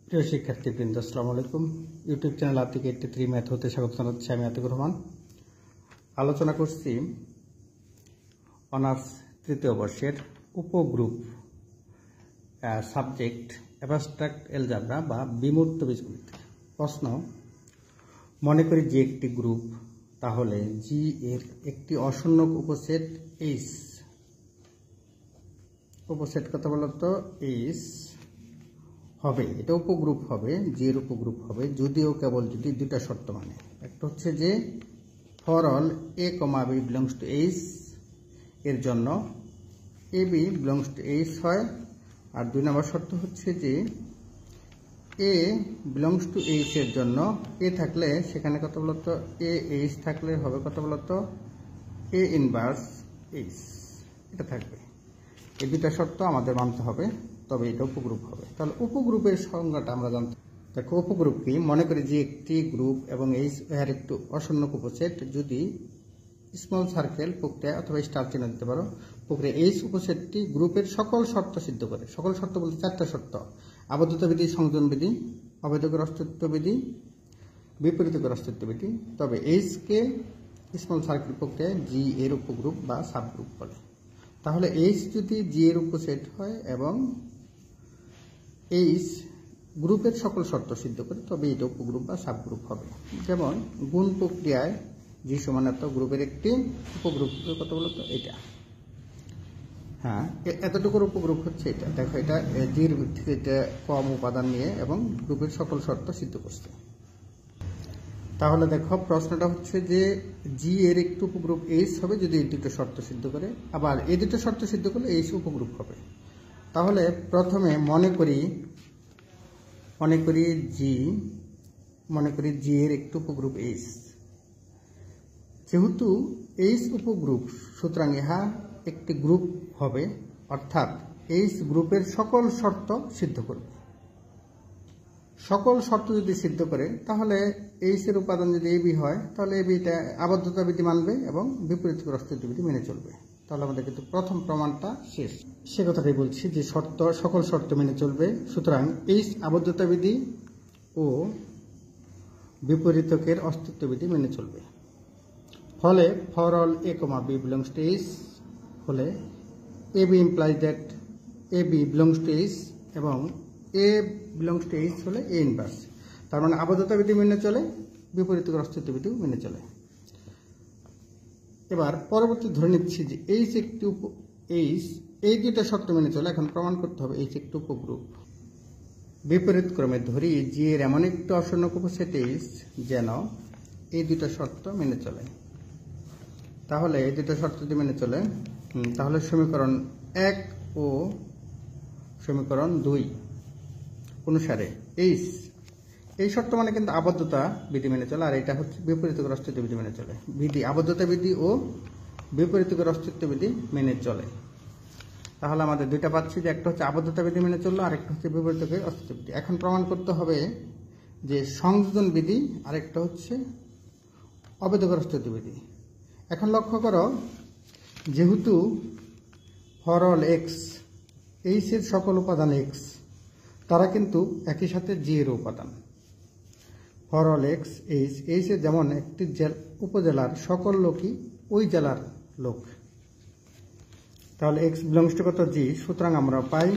প্রিয় শিক্ষার্থীবৃন্দ, আসসালামু আলাইকুম। ইউটিউব চ্যানেল আতিক 83 ম্যাথ হতে স্বাগত জানাচ্ছি। আমি আতিকুর রহমান। আলোচনা করছি অনার্স তৃতীয় বর্ষের উপগ্রুপ সাবজেক্ট অ্যাবস্ট্রাক্ট এলজেব্রা বা বিমূর্ত বীজগণিত। প্রশ্ন: মনে করি যে একটি গ্রুপ, তাহলে জি এর একটি অশূন্যক উপসেট এইচ, উপসেট কত বলতো এইচ হবে, এটা উপগ্রুপ হবে, জি এর উপগ্রুপ হবে যদিও কেবল যদি দুটা শর্ত মানে। একটা হচ্ছে যে for all A comma B belongs to H এর জন্য A B belongs to H হয়, আর 2 নম্বর শর্ত হচ্ছে যে এ বিলংস টু এইচ এর জন্য এ থাকলে সেখানে কত বলতো এ এইচ থাকলে হবে কত বলতো এ ইনভার্স এইচ, এটা থাকবে। এই দুটা শর্ত আমাদের মানতে হবে, তবে এটা উপগ্রুপ হবে। তাহলে উপগ্রুপের সংজ্ঞাটা আমরা জানতে। দেখো, উপগ্রুপ কি? মনে করি যে একটি গ্রুপ এবং এইচ এর একটু অশূন্যক উপসেট যদি স্মল সার্কেল প্রক্রিয়া অথবা স্টার চিহ্ন দিতে পারো প্রক্রিয়া এইচ উপসেটটি গ্রুপের সকল শর্ত সিদ্ধ করে। সকল শর্ত বলতে 4টা শর্ত: আবদ্ধতা বিধি, সংযোজন বিধি, অবৈধকের অস্তিত্ব বিধি, বিপরীতকের অস্তিত্ব বিধি। তবে এইচ কে স্মল সার্কেল প্রক্রিয়ায় জি এর উপগ্রুপ বা সাবগ্রুপ বলে। তাহলে এইচ যদি জি এর উপসেট হয় এবং এইচ গ্রুপের সকল শর্ত সিদ্ধ করে, তবে এটা উপগ্রুপ বা সাবগ্রুপ হবে। যেমন গুণ প্রক্রিয়ায় জি সমান এত গ্রুপের একটি উপগ্রুপ কত বলতো এটা, হ্যাঁ এতটুকুর উপগ্রুপ হচ্ছে এটা। দেখো, এটা জির থেকে এটা কম উপাদান নিয়ে এবং গ্রুপের সকল শর্ত সিদ্ধ করছে। তাহলে দেখো, প্রশ্নটা হচ্ছে যে জি এর একটি উপগ্রুপ এইচ হবে যদি এই দুটো শর্ত সিদ্ধ করে, আবার এই দুটো শর্ত সিদ্ধ করলে এইচ উপগ্রুপ হবে। তাহলে প্রথমে মনে করি জি এর একটি উপগ্রুপ এইচ। যেহেতু এইচ উপগ্রুপ, সুতরাং ইহা একটি গ্রুপ হবে, অর্থাৎ এইচ গ্রুপের সকল শর্ত সিদ্ধ করবে। সকল শর্ত যদি সিদ্ধ করে, তাহলে এইচ এর উপাদান যদি এবি হয়, তাহলে এবিটা আবদ্ধতা বিধি মানবে এবং বিপরীতকের অস্তিত্ব বিধি মেনে চলবে। তাহলে আমাদের কিন্তু প্রথম প্রমাণটা শেষ। সে কথাটাই বলছি যে সকল শর্ত মেনে চলবে, সুতরাং এইচ আবদ্ধতা বিধি ও বিপরীতকের অস্তিত্ব বিধি মেনে চলবে। ফলে for all A comma B belongs to H হলে a b implies that a B belongs to H এবং এ বিলংস টু এইচ হলে এ ইনভার্স। তার মানে আবদ্ধতা বিধি মেনে চলে, বিপরীতকের অস্তিত্ব বিধিও মেনে চলে। এবার পরবর্তী ধরে নিচ্ছি যে এইচ এই দুটা শর্ত মেনে চলে। এখন প্রমাণ করতে হবে এইচ একটি উপগ্রুপ। বিপরীত ক্রমে ধরি জি এর এমন একটি অশূন্যক উপসেট এইচ যেন এই দুটা শর্ত মেনে চলে। তাহলে এই দুটো শর্ত যদি মেনে চলে, তাহলে সমীকরণ 1 ও সমীকরণ 2 অনুসারে এইচ, এই শর্ত মানে কিন্তু আবদ্ধতা বিধি মেনে চলে, আর এটা হচ্ছে বিপরীতকের অস্তিত্ব বিধি মেনে চলে। বিধি আবদ্ধতা বিধি ও বিপরীতকের অস্তিত্ব বিধি মেনে চলে। তাহলে আমাদের দুইটা পাচ্ছি, যে একটা হচ্ছে আবদ্ধতা বিধি মেনে চললো, আর একটা হচ্ছে বিপরীতকের অস্তিত্ব বিধি। এখন প্রমাণ করতে হবে যে সংযোজন বিধি, আর একটা হচ্ছে অবৈধকের অস্তিত্ব বিধি। এখন লক্ষ্য করো, যেহেতু ফর অল এক্স, এইচ এর সকল উপাদান এক্স, তারা কিন্তু একই সাথে জি এর উপাদান। ফর অল এক্স এইচ এর যেমন একটি উপজেলার সকল লোকই ওই জেলার লোক, তাহলে এক্স বিলংস টু কত জি, সুতরাং আমরা পাই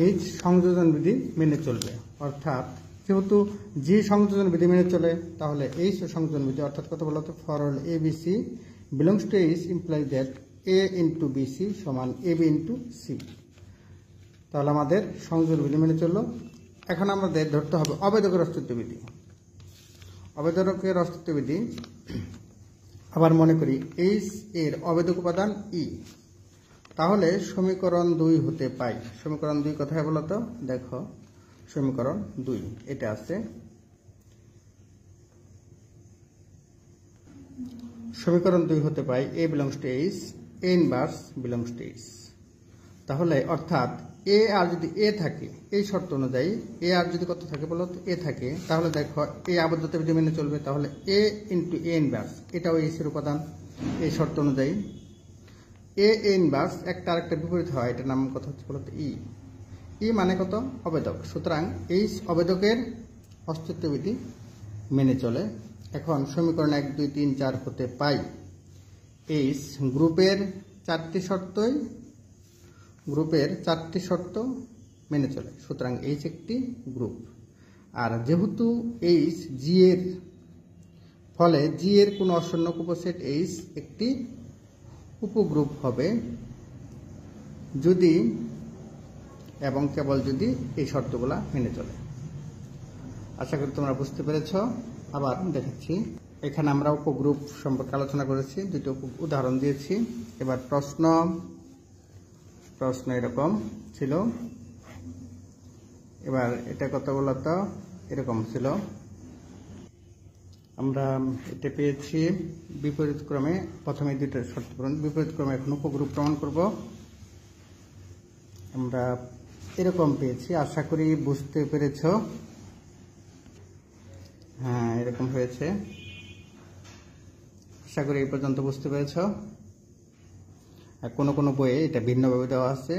এইচ সংযোজন বিধি মেনে চলবে। অর্থাৎ যেহেতু জি সংযোজন বিধি মেনে চলে, তাহলে এইচ ও সংযোজন বিধি, অর্থাৎ কত বলতো for all A B C belongs to H implies that A into B C সমান এ বি ইন্টু সি। তাহলে আমাদের সংযোজন বিধি মেনে চললো। এখন আমাদের ধরতে হবে অবৈধকের অস্তিত্ব বিধি। অবৈধকের অস্তিত্ব বিধি আবার মনে করি এইচ এর অবৈধক উপাদান ই। তাহলে সমীকরণ 2 হতে পাই। সমীকরণ 2 কোথায় বলতো? দেখো, সমীকরণ 2 এটা আছে। সমীকরণ 2 হতে পাই a belongs to H, a inverse belongs to H. তাহলে অর্থাৎ এ আর যদি এ থাকে, এই শর্ত অনুযায়ী এ আর যদি কত থাকে বলতো এ থাকে, তাহলে দেখো এ আবদ্ধতা বিধি মেনে চলবে। তাহলে এ ইন্টু এ ইনভার্স, এটাও এইচ এর উপাদান এই শর্ত অনুযায়ী। এ ইনভার্স একটা আরেকটা বিপরীত হয়, এটার নাম কথা হচ্ছে বলতো ই। ই মানে কত অবেদক, সুতরাং এইচ অবেদকের অস্তিত্ববিধি মেনে চলে। এখন সমীকরণ 1 2 3 4 হতে পাই এইচ গ্রুপের চারটি শর্ত মেনে চলে, সুতরাং এইচ একটি গ্রুপ। আর যেহেতু এইচ জি এর ফলে জি এর কোনো অশূন্যক উপসেট এইচ একটি উপগ্রুপ হবে যদি এবং কেবল যদি এই শর্তগুলা মেনে চলে। আশা করি তোমরা বুঝতে পেরেছ। আবার দেখাচ্ছি, এখানে আমরা উপগ্রুপ সম্পর্কে আলোচনা করেছি, দুটো উদাহরণ দিয়েছি। এবার প্রশ্ন এরকম ছিল, এবার এটা কত বলতো, এরকম ছিল। আমরা এটা পেয়েছি বিপরীত ক্রমে, প্রথমে দুটো শর্ত পূরণ, বিপরীত ক্রমে এখন উপগ্রুপ প্রমাণ করব। আমরা এরকম পেয়েছি, আশা করি বুঝতে পেরেছ। হ্যাঁ, এরকম হয়েছে, আশা করি এই পর্যন্ত বুঝতে পেরেছ। কোনো কোনো বইয়ে এটা ভিন্নভাবে দেওয়া আছে,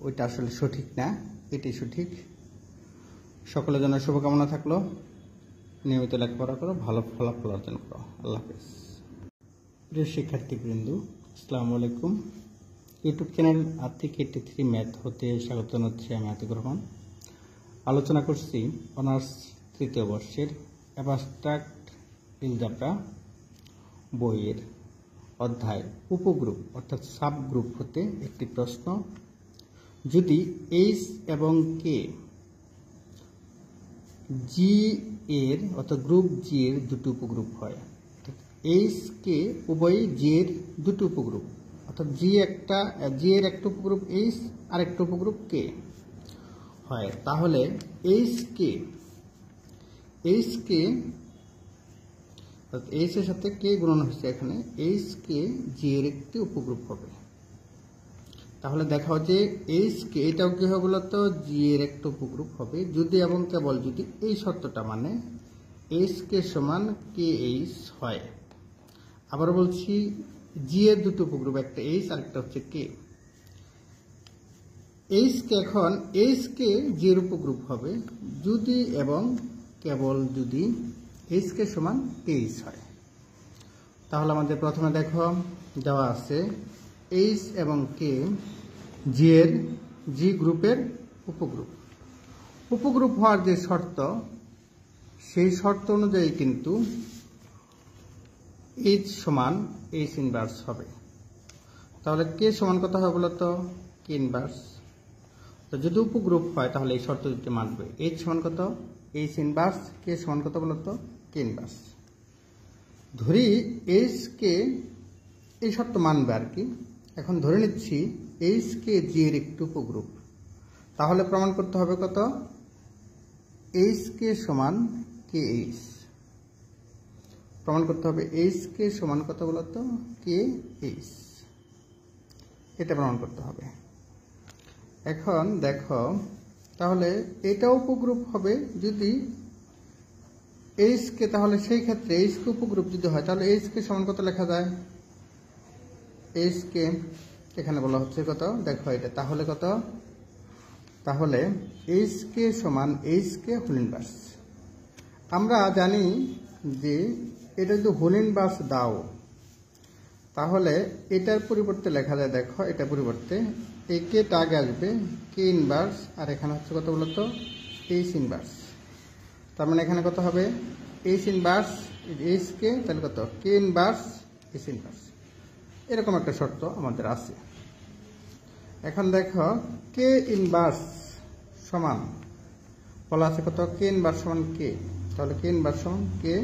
ওইটা আসলে সঠিক না, এটি সঠিক। সকলের জন্য শুভকামনা থাকলো। নিয়মিত লেখাপড়া করো, ভালো ফলাফল অর্জন করো। আল্লাহ হাফেজ। প্রিয় শিক্ষার্থীবৃন্দ, আসসালামু আলাইকুম। ইউটিউব চ্যানেল আর্থিক 83 ম্যাথ হতে স্বাগত জানাচ্ছি। আমি আতিকুর রহমান। আলোচনা করছি অনার্স তৃতীয় বর্ষের অ্যাবস্ট্রাক্ট এলজেব্রা বইয়ের অধ্যায় উপগ্রুপ অর্থাৎ সাবগ্রুপ হতে একটি প্রশ্ন। যদি এইচ এবং কে জি এর অর্থাৎ গ্রুপ জি এর দুটি উপগ্রুপ হয়, এইচ কে উভয় জি এর দুটি উপগ্রুপ, অর্থাৎ জি এর একটা উপগ্রুপ এইচ আর একটা উপগ্রুপ কে হয়, তাহলে এইচ এর সাথে কে গুণন হচ্ছে, এখানে এইচ কে জি এর একটি উপগ্রুপ হবে। তাহলে দেখাও যে এইচ কে এটাও কি হবে বলতো, জি এর একটা উপগ্রুপ হবে যদি এবং কেবল যদি এই শর্তটা মানে এইচ কে সমান কে এইচ হয়। আবার বলছি, জি এর দুটো উপগ্রুপ, একটা এইচ আর একটা হচ্ছে কে। এইচ কে এখন এইচ কে জি এর উপগ্রুপ হবে যদি এবং কেবল যদি এইচ কে সমান কে এইচ হয়। তাহলে আমাদের প্রথমে দেখো দেওয়া আছে এইচ এবং কে জি গ্রুপের উপগ্রুপ হওয়ার যে শর্ত, সেই শর্ত অনুযায়ী কিন্তু এইচ সমান এইচ ইনভার্স হবে। তাহলে কে সমান কত হবে বলতো, কে ইনভার্স। তো যদি উপগ্রুপ হয় তাহলে এই শর্ত দুটি মানবে, এইচ সমান কত এইচ ইনভার্স, কে সমান কত বলতো কে ইনভার্স। ধরি এইচ কে এই শর্ত মানবে আর কি। এখন ধরে নিচ্ছি এইচ কে জি এর একটি উপগ্রুপ, তাহলে প্রমাণ করতে হবে কত, এইচ কে সমান কে এইচ। প্রমাণ করতে হবে এইচ কে সমান কত বলতো কে এইচ, এটা প্রমাণ করতে হবে। এখন দেখো, তাহলে এটা উপগ্রুপ হবে যদি এইচ কে, তাহলে সেই ক্ষেত্রে এইচ কে উপগ্রুপ যদি হয় তাহলে এইচ কে সমান কত লেখা যায়, এইচ কে এখানে বলা হচ্ছে কত, দেখো এটা তাহলে কত, তাহলে এইচ কে সমান এইচ কে হোল ইনভার্স। আমরা জানি যে এটা যদি হোল ইনভার্স দাও তাহলে এটার পরিবর্তে লেখা যায়, দেখো এটা পরিবর্তে এই কেটা আগে আসবে, কে ইনভার্স, আর এখানে হচ্ছে কত বলতো এইচ ইনভার্স। তার মানে এখানে কত হবে এইচ ইনভার্স এইচ কে, তাহলে কত কে ইনভার্স এইচ ইনভার্স, এরকম একটা শর্ত আমাদের আছে। এখন দেখো কে ইনভার্স সমান বলা আছে কত, কে ইনভার্স সমান কে, তাহলে কে ইনভার্স সমান কে,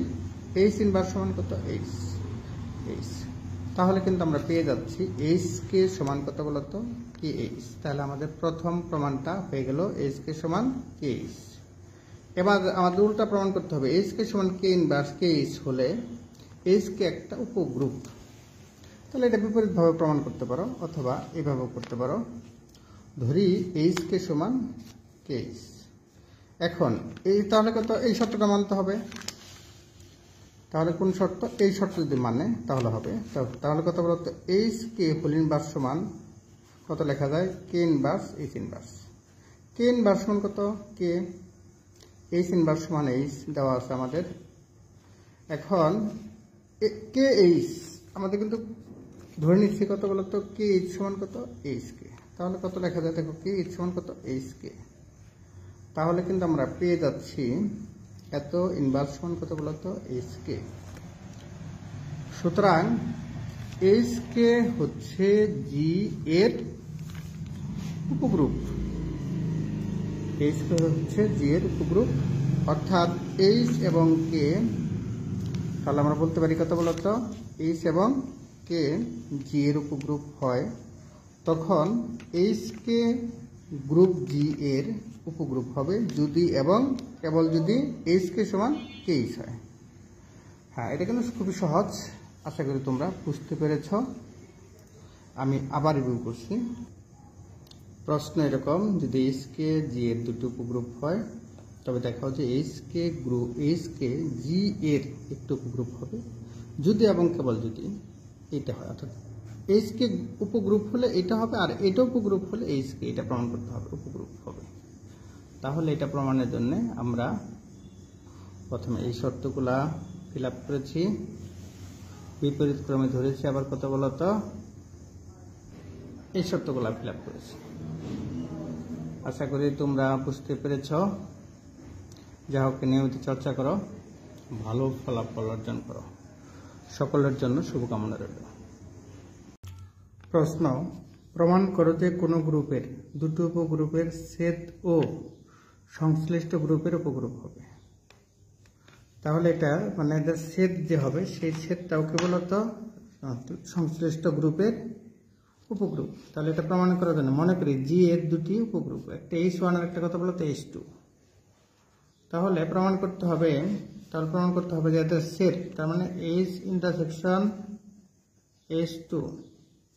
এইচ ইনভার্স সমান কত এইচ। তাহলে কিন্তু আমরা পেয়ে যাচ্ছি এইচ কে সমান কত বলতো কে এইচ। তাহলে আমাদের প্রথম প্রমাণটা হয়ে গেল এইচ কে সমান কে এইচ। এবার আমাদের উল্টা প্রমাণ করতে হবে, এইচ কে সমান কে ইনভার্স কে এইচ হলে এইচ কে একটা উপগ্রুপ। তাহলে এটা বিপরীতভাবে প্রমাণ করতে পারো অথবা এইভাবেও করতে পারো। ধরি এইচ কে সমান কে এইচ। এখন এই তাহলে কত, এই শর্তটা মানতে হবে। তাহলে কোন শর্ত, এই শর্ত যদি মানে তাহলে হবে, তাহলে কত বলতো এইচ কে হোল ইনভার্স সমান কত লেখা যায়, কে ইনভার্স এইচ ইনভার্স। কে ইনভার্স সমান কত? কে এইচ ইনভার্স সমান এইচ দেওয়া আছে আমাদের। এখন কে এইচ আমাদের কিন্তু ধরে নিচ্ছি কত বলতো, কে এইচ সমান কত? H K. তাহলে কত লেখা যায় দেখো, কে এইচ সমান কত? H K. তাহলে কিন্তু আমরা পেয়ে যাচ্ছি এত ইনভার্স সমান কত বলতো? H K. সুতরাং এইচ কে হচ্ছে জি এর উপগ্রুপ। এইচ কে হচ্ছে জি এর উপগ্রুপ, অর্থাৎ এইচ এবং কে, তাহলে আমরা বলতে পারি কত বলতো? এইচ এবং কে জি এর উপগ্রুপ হয়, তখন এইচ কে গ্রুপ জি এর উপগ্রুপ হবে যদি এবং কেবল যদি এইচ কে সমান কে এইচ হয়। হ্যাঁ, এটা কিন্তু খুবই সহজ, আশা করি তোমরা বুঝতে পেরেছ। আমি আবার রিভিউ করছি। প্রশ্ন এরকম, যদি এইচ কে জি এর দুটি উপগ্রুপ হয় তবে দেখাও যে এইচ কে জি এর একটি উপগ্রুপ হবে যদি এবং কেবল যদি এটা হয়, অর্থাৎ এইচ কে উপগ্রুপ হলে এটা হবে আর এটা উপগ্রুপ হলে এইচ কে, এটা প্রমাণ করতে হবে উপগ্রুপ হবে। তাহলে এটা প্রমাণের জন্য আমরা প্রথমে এই শর্তগুলা ফিল আপ করেছি, বিপরীত ক্রমে ধরেছি, আবার কত বলতো এই শর্তগুলা ফিল আপ করেছি। আশা করি তোমরা বুঝতে পেরেছ। যা হোক, নিয়মিত চর্চা করো, ভালো ফলাফল অর্জন করো। সকলের জন্য শুভকামনা রইল। প্রশ্ন, প্রমাণ করো যে কোনো গ্রুপের দুটো উপগ্রুপের সেট ও সংশ্লিষ্ট গ্রুপের উপগ্রুপ হবে। তাহলে এটা মানে এদের সেট যে হবে সেই সেটটাও কি বলতো? সংশ্লিষ্ট গ্রুপের উপগ্রুপ। তাহলে এটা প্রমাণ করার জন্য মনে করি জি এর দুটি উপগ্রুপ, একটা H1 আর একটা কথা বলতো H2। তাহলে প্রমাণ করতে হবে, যে এদের সেট, তার মানে H ইন্টারসেকশন H2,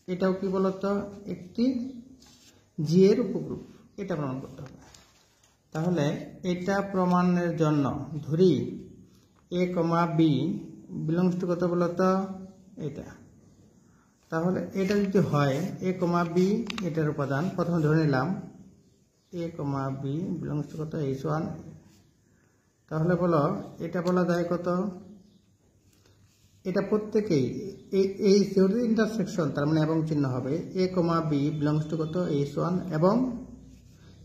এটাও কি বলতো? একটি জি এর উপগ্রুপ। এটা প্রমাণ করতে হবে। তাহলে এটা প্রমাণের জন্য ধরি এ কমা বি বিলংস টু কত বলতো? এটা। তাহলে এটা যদি হয় এ কমা বি এটার উপাদান, প্রথমে ধরে নিলাম এ কমা বি বিলংস টু কত? H1। তাহলে বলো এটা বলা যায় কত? এটা প্রত্যেকেই এই যেহেতু ইন্টারসেকশন, তার মানে এবং চিহ্ন হবে, এ কমা বি বিলংস টু কত? H1, এবং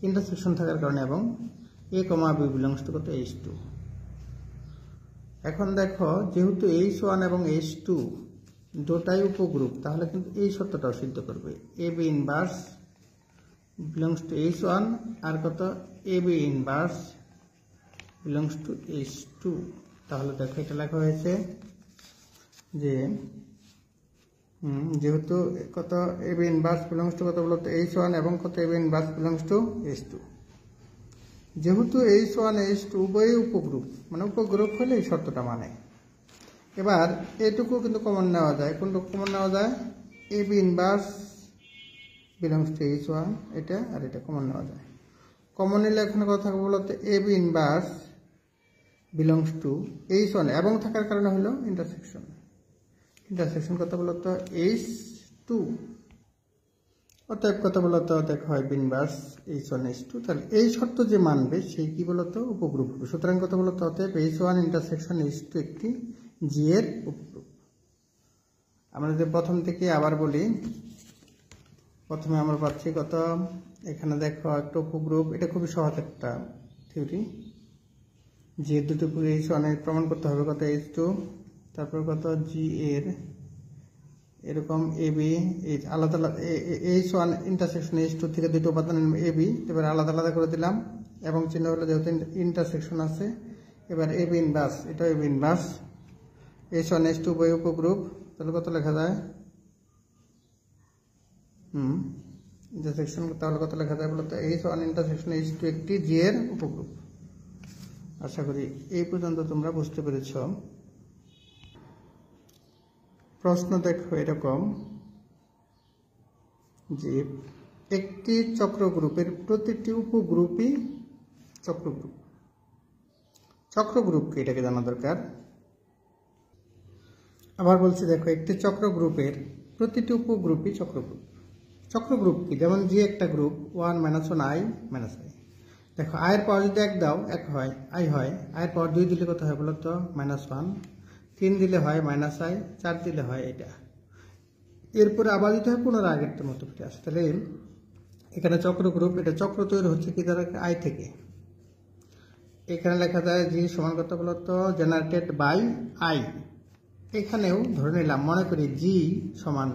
ইন্টারসেকশন থাকার কারণে এবং এ কমা বি বিলংস টু কত? H2। এখন দেখো, যেহেতু H1 এবং H2 দুটাই উপগ্রুপ, তাহলে কিন্তু এই সত্যটাও সিদ্ধ করবে। A b inverse belongs to H1 আর কত? A b inverse belongs to H2। তাহলে দেখো এটা লেখা হয়েছে যে যেহেতু কত a b inverse belongs to কত বলতো? H1 এবং কত a b inverse belongs to H2। যেহেতু H1 H2 উভয়ই উপগ্রুপ, মানে উপগ্রুপ হলে এই শর্তটা মানে। এবার এটুকু কিন্তু কমন নেওয়া যায়। কোনটুকু কমন নেওয়া যায়? A b inverse belongs to H1, এটা আর এটা কমন নেওয়া যায়। কমন নিলে এখানে কথা বলতে a b inverse belongs to H1 এবং থাকার কারণে হলো ইন্টারসেকশন কত বলতো? H2। অতএব কত বলতো? দেখো হয় বি ইনভার্স H1 H2। তাহলে এই শর্ত যে মানবে সেই কি বলতো? উপগ্রুপ হবে। সুতরাং কত বলতো? অতএব H1 ইন্টারসেকশন H2 একটি জি এর উপগ্রুপ। আমরা যদি প্রথম থেকে আবার বলি, প্রথমে আমরা পাচ্ছি কত? এখানে দেখো একটা উপগ্রুপ, এটা খুবই সহজ একটা থিওরি। জি এর দুটো H1 এর প্রমাণ করতে হবে কত? H2, তারপর কত? জি এর এরকম এ বি আলাদা আলাদা, H1 ইন্টারসেকশন H2 থেকে দুটো উপাদান এ বি, এবার আলাদা আলাদা করে দিলাম এবং চিহ্ন হলো যেহেতু ইন্টারসেকশন আছে। এবার এ বি ইনভার্স, এটা এ বি ইনভার্স H1 H2 উভয় উপগ্রুপ। তাহলে কত লেখা যায়? ইন্টারসেকশন, তাহলে কত লেখা যায় বলতো? H1 ইন্টারসেকশন H2 একটি জি এর উপগ্রুপ। আশা করি এই পর্যন্ত তোমরা বুঝতে পেরেছ। প্রশ্ন দেখো এরকম যে একটি চক্র গ্রুপের প্রতিটি উপগ্রুপই চক্রগ্রুপ। চক্রগ্রুপকে এটাকে জানা দরকার। আবার বলছি, দেখো একটি চক্র গ্রুপের প্রতিটি উপগ্রুপই চক্রগ্রুপ। চক্রগ্রুপ কি? যেমন জি একটা গ্রুপ 1 - 1 i - i, দেখো আয়ের পাওয়ার যদি 1 দাও 1 হয় আই হয়, আয়ের পাওয়ার 2 দিলে কত হয় বলো তো -1, 3 দিলে হয় -i, 4 দিলে হয় এটা। এরপরে আবার দিতে হয় পুনরায় আগেরটার মতো ফিরে আসে। তাহলে এখানে চক্র গ্রুপ, এটা চক্র তৈরি হচ্ছে কি দ্বারা আই থেকে। এখানে লেখা যায় জি সমান কত বলতো জেনারেটেড বাই আই। এখানেও ধরে নিলাম মনে করি জি সমান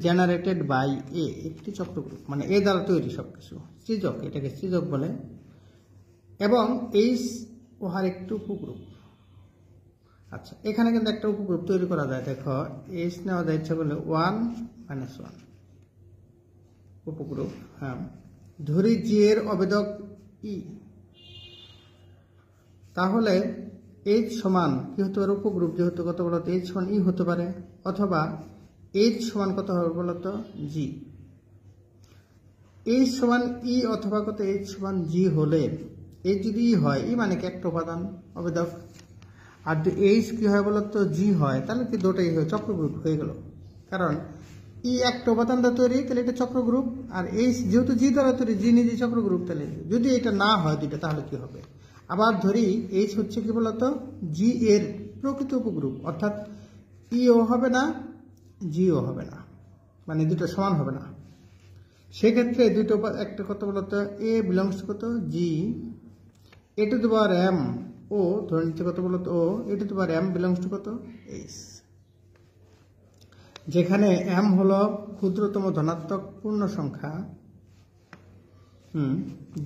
জেনারেটেড বাই এ, একটি চক্র গ্রুপ মানে এ দ্বারা তৈরি সবকিছু, সৃজক, এটাকে সৃজক বলে, এবং এইচ উহার একটি উপগ্রুপ। আচ্ছা এখানে কিন্তু একটা উপগ্রুপ তৈরি করা যায়, দেখো এইচ নেওয়া যায় ইচ্ছা করলে 1 - 1 উপগ্রুপ। হ্যাঁ ধরি জি এর অবেদক ই, তাহলে এইচ সমান কি হতে পারে উপগ্রুপ, যেহেতু কত বলতো এইচ সমান ই হতে পারে, অথবা এইচ সমান কত হবে বলতো জি। এইচ সমান ই অথবা কত এইচ সমান জি হলে, এইচ যদি ই হয় ই মানে কি একটা উপাদান অবেদক, আর যদি এইচ কি হয় বলতো জি হয়, তাহলে কি দুটোই হয় চক্রগ্রুপ হয়ে গেল। কারণ ই একটা উপাদান দ্বারা তৈরি, তাহলে এটা চক্রগ্রুপ, আর এইচ যেহেতু জি দ্বারা তৈরি, জি নিজে চক্রগ্রুপ, তাহলে যদি এটা না হয় দুইটা তাহলে কি হবে। আবার ধরি এইচ হচ্ছে কি বলতো জি এর প্রকৃত উপগ্রুপ, অর্থাৎ ইও হবে না জিও হবে না, মানে দুটো সমান হবে না। সেক্ষেত্রে দুটো একটা কত বলতো এ বিলংস কত জি, এ to the power M O, ধরে নিচ্ছে কত বলতো ও, a to the power m belongs to কত এইচ, যেখানে এম হলো ক্ষুদ্রতম ধনাত্মক পূর্ণ সংখ্যা।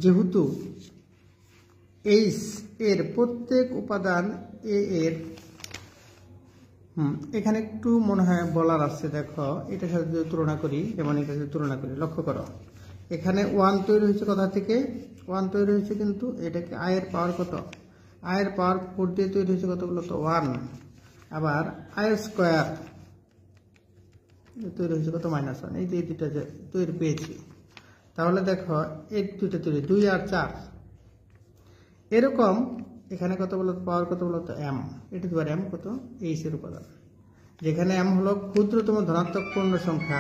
যেহেতু এইচ এর প্রত্যেক উপাদান এ এর, এখানে একটু মনে হয় বলার আছে, দেখো এটার সাথে যদি তুলনা করি, যেমন এটা যদি তুলনা করি, লক্ষ্য করো এখানে 1 তৈরি হয়েছে কোথা থেকে, 1 তৈরি হয়েছে কিন্তু এটাকে আয়ের পাওয়ার কত, আয়ের পাওয়ার 4 দিয়ে তৈরি হয়েছে কত বলতো 1, আবার আয়ের স্কোয়ার তৈরি হয়েছে কত -1, এই যে দুটা তৈরি পেয়েছি। তাহলে দেখো এই দুটো তৈরি 2 আর 4, এরকম এখানে কত বলতো পাওয়ার কত বলতো এম, এটা তো এম কত এইচ এর উপাদান, যেখানে এম হলো ক্ষুদ্রতম ধনাত্মক পূর্ণ সংখ্যা,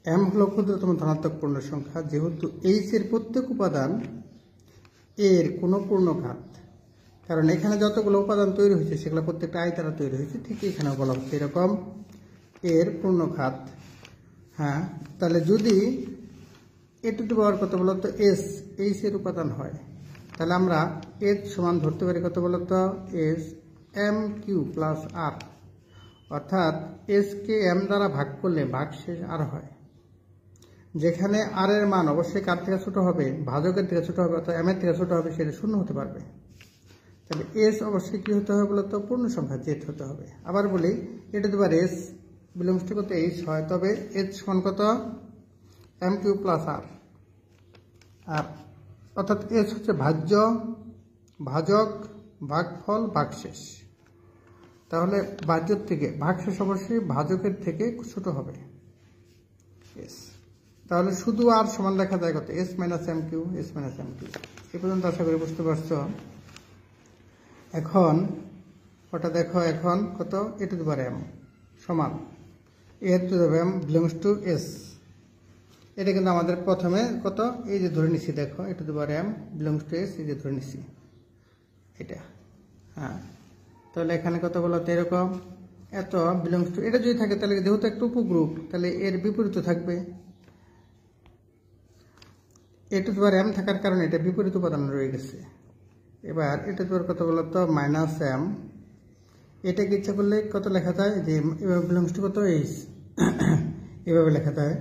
এম হলো ক্ষুদ্রতম ধনাত্মক পূর্ণ সংখ্যা, যেহেতু এইচ এর প্রত্যেক উপাদান এর কোনো পূর্ণঘাত, কারণ এখানে যতগুলো উপাদান তৈরি হয়েছে সেগুলো প্রত্যেকটা আই দ্বারা তৈরি হয়েছে, ঠিক এখানে বলা হচ্ছে এরকম এর পূর্ণঘাত। হ্যাঁ তাহলে যদি এ টু দি পাওয়ার কত বলতো এস এইচ এর উপাদান হয়, তাহলে আমরা এর সমান ধরতে পারি কত বলতো এস এম কিউ প্লাস আর, অর্থাৎ এস কে এম দ্বারা ভাগ করলে ভাগশেষ আর হয়, যেখানে আর এর মান অবশ্যই কার থেকে ছোট হবে, ভাজকের থেকে ছোট হবে, অর্থাৎ এম এর থেকে ছোট হবে, সেটা শূন্য হতে পারবে। তাহলে এস অবশ্যই কি হতে হবে বলতো পূর্ণ সংখ্যা জেড হতে হবে। আবার বলি এটা দুবার এস বিলংস টু কত এইচ হয়, তবে এইচ সমান কত এম কিউ প্লাস আর, আর অর্থাৎ এস হচ্ছে ভাজ্য, ভাজক, ভাগফল, ভাগশেষ। তাহলে ভাজ্যের থেকে ভাগশেষ অবশ্যই ভাজকের থেকে ছোট হবে এস, তাহলে শুধু আর সমান লেখা যায় কত S minus M Q, S minus M Q. এই পর্যন্ত আশা করি বুঝতে পারছো। এখন ওটা দেখো, এখন কত a to the power m সমান a to the power m belongs to S, এটা কিন্তু আমাদের প্রথমে কত এই যে ধরে নিছি, দেখো a to the power m belongs to S, এই যে ধরে নিছি এটা। হ্যাঁ তাহলে এখানে কত বলতো এরকম এত বিলংস টু, এটা যদি থাকে তাহলে যেহেতু একটা উপগ্রুপ তাহলে এর বিপরীত থাকবে, এ টু দি পাওয়ার এম থাকার কারণে এটা বিপরীত উপাদান রয়ে গেছে। এবার এটা তো কত বলতো মাইনাস এম, এটাকে ইচ্ছা করলে কত লেখা যায় যে এভাবে বিলংস টু কত এইচ, এভাবে লেখা যায়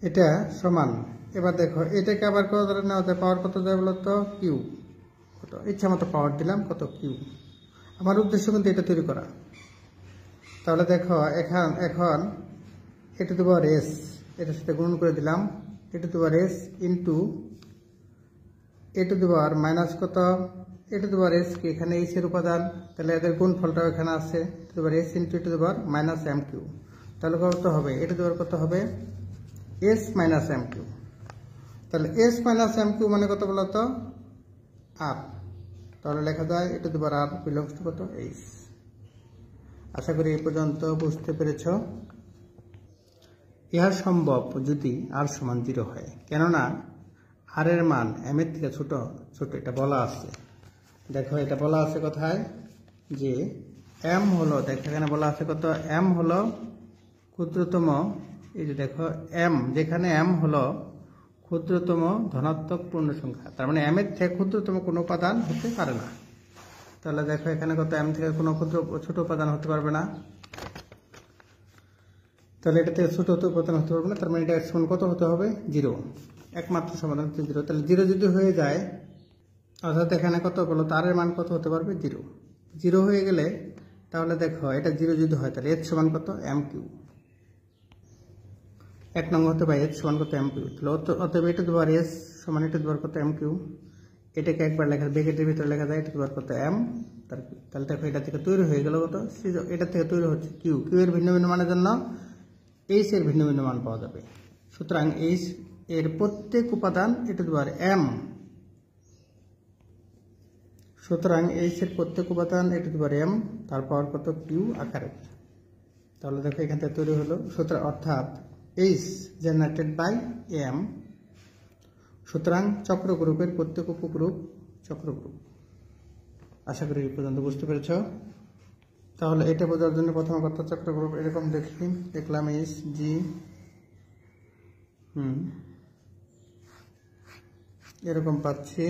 এটা সমান। এবার দেখো এটাকে আবার কত ধরে নেওয়া যায়, পাওয়ার কত যায় বলতো কিউ, কত ইচ্ছা মতো পাওয়ার দিলাম কত কিউ, আমার উদ্দেশ্য কিন্তু এটা তৈরি করা। তাহলে দেখো এখন এ টু দি পাওয়ার এস, এটার সাথে গুণন করে দিলাম a to the power s into a to the power minus কত a to the power S, কি এখানে এইচ এর উপাদান, তাহলে এদের গুণফলটাও এখানে আছে to the power s into a to the power minus M q. তাহলে কত হবে এ টু দি পাওয়ার কত হবে এস মাইনাস এম কিউ। তাহলে এস মাইনাস এম কিউ মানে কত বলতো আর, তাহলে লেখা যায় a to the power r belongs to কত এইচ। আশা করি এই পর্যন্ত বুঝতে পেরেছ। ইহা সম্ভব যদি আর সমান 0 হয়, কেননা আর এর মান m এর থেকে ছোট ছোট এটা বলা আছে। দেখো এটা বলা আছে কোথায়, যে m হলো, দেখো এখানে বলা আছে কত, m হলো ক্ষুদ্রতম, এই যে দেখো m, যেখানে m হলো ক্ষুদ্রতম ধনাত্মক পূর্ণ সংখ্যা, তার মানে m এর থেকে ক্ষুদ্রতম কোনো উপাদান হতে পারে না। তাহলে দেখো এখানে কত, m থেকে কোনো ছোট উপাদান হতে পারবে না, তাহলে এটা থেকে ছোট উপাদান হতে পারবে না, তার মানে এটা সমান কত হতে হবে, 0। একমাত্র সমাধান হচ্ছে 0। তাহলে 0 যদি হয়ে যায়, অর্থাৎ এখানে কত বলো, তার এর মান কত হতে পারবে, 0। 0 হয়ে গেলে তাহলে দেখো এটা 0 যদি হয়, তাহলে h সমান কত, m3। 1 নং হতে পারে h সমান কত, m3। তাহলে অতএব এটা দেওয়ার s সমান এটা দেওয়ার কত, m3। এটাকে একবার লেখা, ব্র্যাকেটের ভিতরে লেখা যায় এটা দেওয়ার কত, m। তাহলে দেখো এটা থেকে তৈরি হয়ে গেল কত, এটা থেকে তৈরি হচ্ছে q। q এর ভিন্ন ভিন্ন মানের জন্য h এর ভিন্ন ভিন্ন মান পাওয়া যাবে। সুতরাং h এর প্রত্যেক উপাদান এটা দেওয়ার m, সুতরাং h এর প্রত্যেক উপাদান এটা দেওয়ার m, তার পাওয়ার কত, q আকারে। তাহলে দেখো এখান থেকে তৈরি হলো, সুতরাং অর্থাৎ h জেনারেটেড বাই m। সুতরাং চক্র গ্রুপের প্রত্যেক উপগ্রুপ চক্র গ্রুপ। আশা করি এই পর্যন্ত বুঝতে পেরেছ। তাহলে এটা বোঝার জন্য প্রথম কথা, চক্র গ্রুপ এরকম দেখলাম h g, এরকম পাচ্ছি,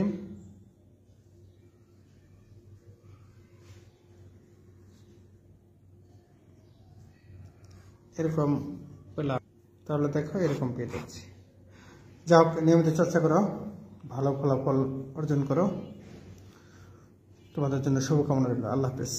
এরকম পেলাম। তাহলে দেখো এরকম পেয়ে যাচ্ছি। যাও, নিয়মিত চর্চা করো, ভালো ফলাফল অর্জন করো। তোমাদের জন্য শুভকামনা রইল। আল্লাহ হাফেজ।